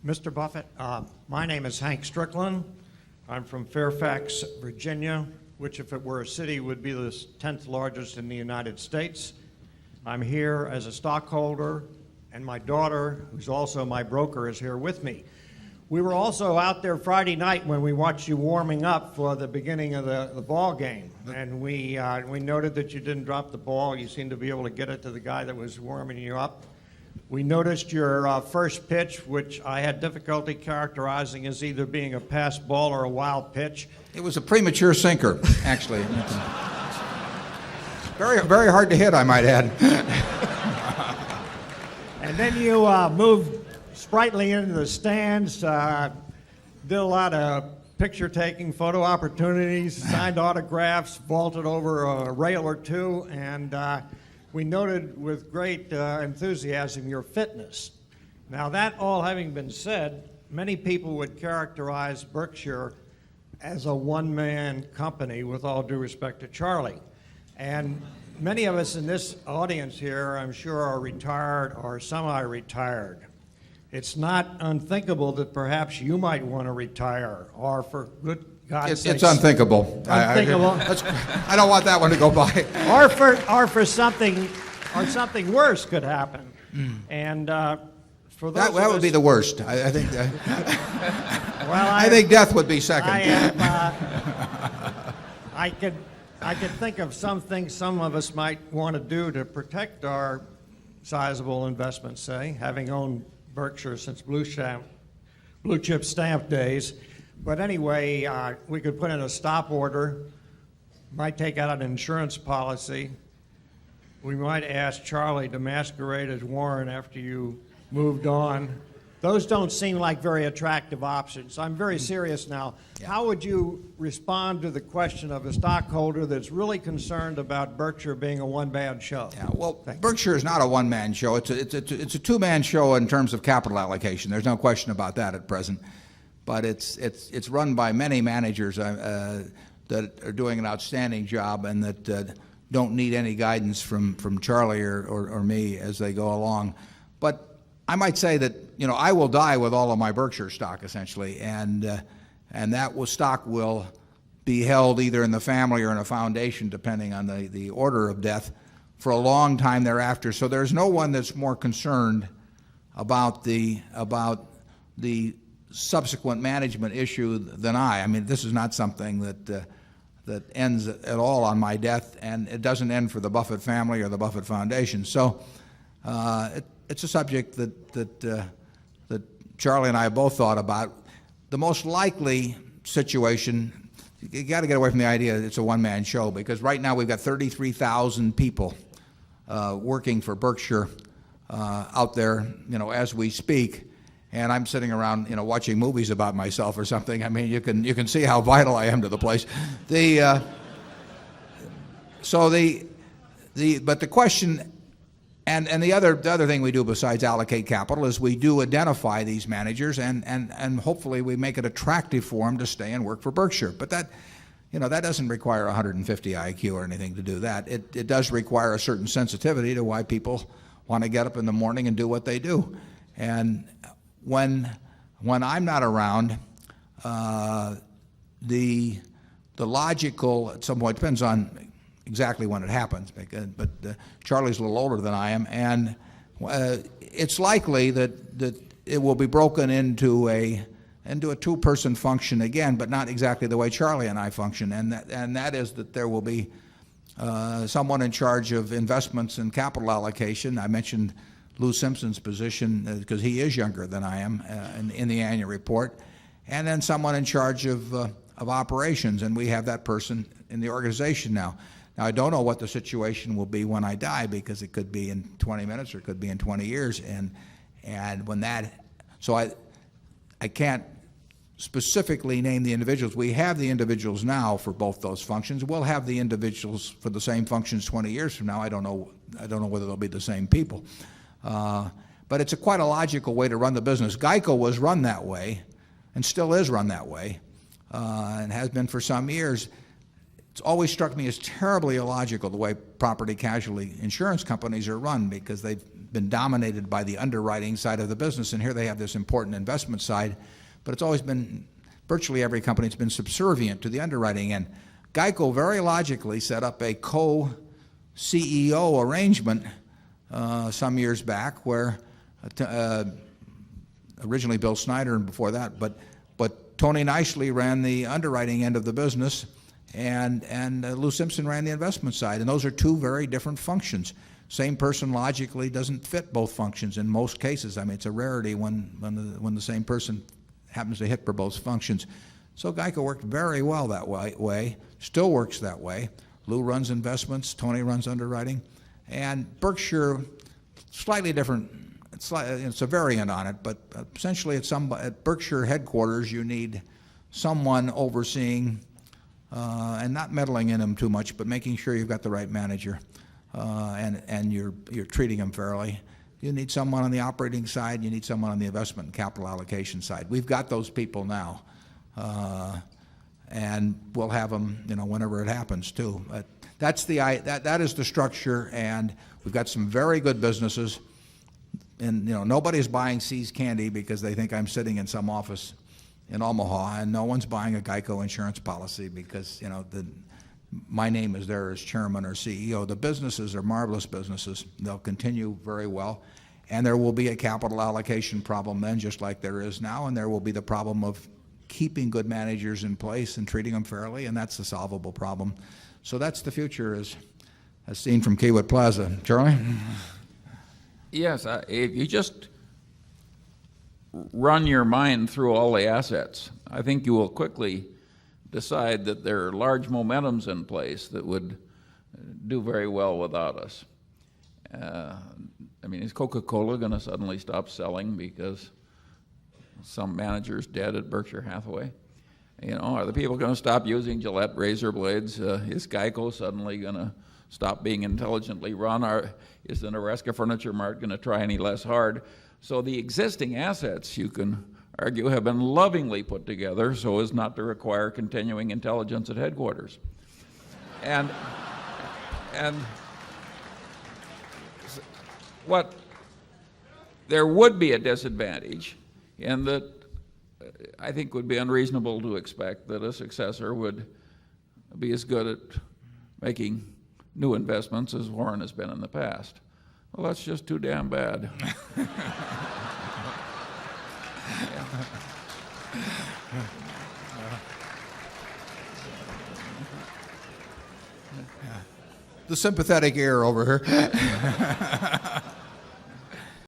Mr. Buffett, my name is Hank Strickland. I'm from Fairfax, Virginia, which if it were a city would be the 10th largest in the United States. I'm here as a stockholder, and my daughter, who's also my broker, is here with me. We were also out there Friday night when we watched you warming up for the beginning of the ball game, and we noted that you didn't drop the ball. You seemed to be able to get it to the guy that was warming you up. We noticed your first pitch, which I had difficulty characterizing as either being a pass ball or a wild pitch. It was a premature sinker, actually. Very, very hard to hit, I might add. And then you moved sprightly into the stands, did a lot of picture-taking, photo opportunities, signed autographs, vaulted over a rail or two, and we noted with great enthusiasm your fitness. Now, that all having been said, many people would characterize Berkshire as a one-man company, with all due respect to Charlie. And many of us in this audience here, I'm sure, are retired or semi-retired. It's not unthinkable that perhaps you might want to retire, or for good God's sake. It's unthinkable. Unthinkable. I don't want that one to go by. Or for something worse could happen. And for those that would be the worst. I think. Well, I think death would be second. I could think of some things some of us might want to do to protect our sizable investments, say, having owned Berkshire since blue chip stamp days. But anyway, we could put in a stop order, might take out an insurance policy. We might ask Charlie to masquerade as Warren after you moved on. Those don't seem like very attractive options. I'm very serious now. Yeah. How would you respond to the question of a stockholder that's really concerned about Berkshire being a one-man show? Yeah, well, Berkshire is not a one-man show. It's a two-man show in terms of capital allocation. There's no question about that at present. But it's run by many managers that are doing an outstanding job and that don't need any guidance from Charlie or me as they go along. But I might say that, I will die with all of my Berkshire stock, essentially, and that stock will be held either in the family or in a foundation, depending on the order of death, for a long time thereafter. So there's no one that's more concerned about the subsequent management issue than I. I mean, this is not something that ends at all on my death, and it doesn't end for the Buffett family or the Buffett Foundation. So it's a subject that Charlie and I have both thought about. The most likely situation, you got to get away from the idea that it's a one-man show, because right now we've got 33,000 people working for Berkshire out there, as we speak. And I'm sitting around, watching movies about myself or something. I mean, you can see how vital I am to the place. But the question, and the other thing we do besides allocate capital is we do identify these managers, and hopefully we make it attractive for them to stay and work for Berkshire. But that doesn't require 150 IQ or anything to do that. It does require a certain sensitivity to why people want to get up in the morning and do what they do. And when I'm not around, the logical, at some point, depends on exactly when it happens, but Charlie's a little older than I am, and it's likely that it will be broken into a two-person function again, but not exactly the way Charlie and I function, and that is that there will be someone in charge of investments and capital allocation. I mentioned Lou Simpson's position because he is younger than I am in the annual report, and then someone in charge of operations, and we have that person in the organization now. Now, I don't know what the situation will be when I die, because it could be in 20 minutes or it could be in 20 years, and when that, so I can't specifically name the individuals. We have the individuals now for both those functions. We'll have the individuals for the same functions 20 years from now. I don't know whether they'll be the same people. But it's quite a logical way to run the business. GEICO was run that way and still is run that way, and has been for some years. It's always struck me as terribly illogical the way property casualty insurance companies are run, because been dominated by the underwriting side of the business, and here they have this important investment side. But it's always been, virtually every company's been subservient to the underwriting. And GEICO very logically set up a co-CEO arrangement some years back where originally Bill Snyder and before that, but Tony Nicely ran the underwriting end of the business, and Lou Simpson ran the investment side. And those are two very different functions. Same person logically doesn't fit both functions in most cases. I mean, it's a rarity when the same person happens to hit for both functions. So GEICO worked very well that way, still works that way. Lou runs investments, Tony runs underwriting. And Berkshire, slightly different. It's a variant on it, but essentially at Berkshire headquarters you need someone overseeing and not meddling in them too much, but making sure you've got the right manager and you're treating them fairly. You need someone on the operating side, you need someone on the investment and capital allocation side. We've got those people now, and we'll have them, whenever it happens too. But that is the structure, and we've got some very good businesses. And nobody's buying See's Candy because they think I'm sitting in some office in Omaha, and no one's buying a GEICO insurance policy because my name is there as chairman or CEO. The businesses are marvelous businesses. They'll continue very well, and there will be a capital allocation problem then, just like there is now, and there will be the problem of keeping good managers in place and treating them fairly, and that's a solvable problem. So that's the future as seen from Kiewit Plaza. Charlie? Yes, if you just run your mind through all the assets, I think you will quickly decide that there are large momentums in place that would do very well without us. Is Coca-Cola going to suddenly stop selling because some manager's dead at Berkshire Hathaway? Are the people going to stop using Gillette razor blades? Is GEICO suddenly going to stop being intelligently run? Is the Nebraska Furniture Mart going to try any less hard? So the existing assets, you can argue, have been lovingly put together so as not to require continuing intelligence at headquarters. And what there would be a disadvantage in that I think would be unreasonable to expect that a successor would be as good at making new investments as Warren has been in the past. Well, that's just too damn bad. The sympathetic ear over here.